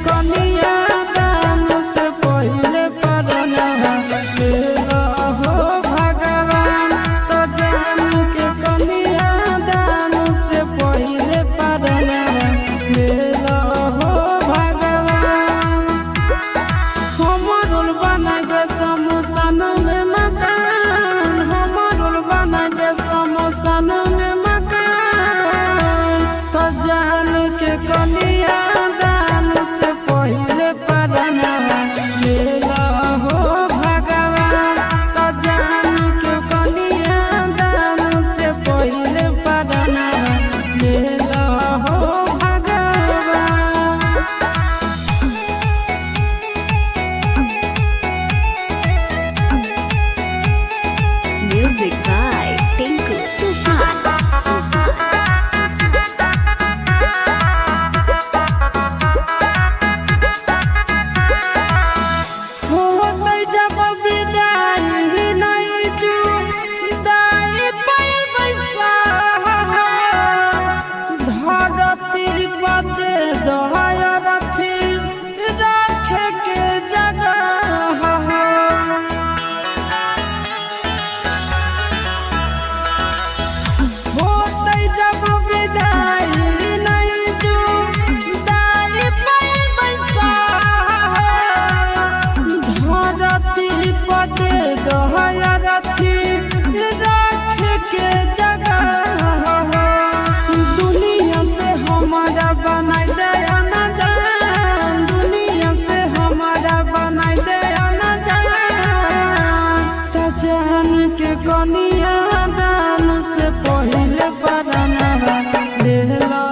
कनिया दान से पहले परनवा लेला हो भगवान। तो जान के कनिया दान से पहले परनवा लेला हो भगवान। हमरुल बना दे समोसन में मकान, हमरुल बना दे समोसन में मकान। तो जान के कनिया दान से पहले परनवा लेला हो भगवान। तो जान के कनिया दान से पहले परनवा लेला हो भगवान। Music by Tinku Tufan. होतै जब विदाई नहीं जुदाई पैबै साहा। धरती पर दहरथी रखे के जगह। होतै जब विदाई नहीं जुदाई पैबै साहा। धरती पते दहरथी रखे के जगह। दुनिया से हमारा बनाई दे न जान, दुनिया से हमारा बनाई दे न जान। तो जान के कनिया दान से पहले परनवा लेला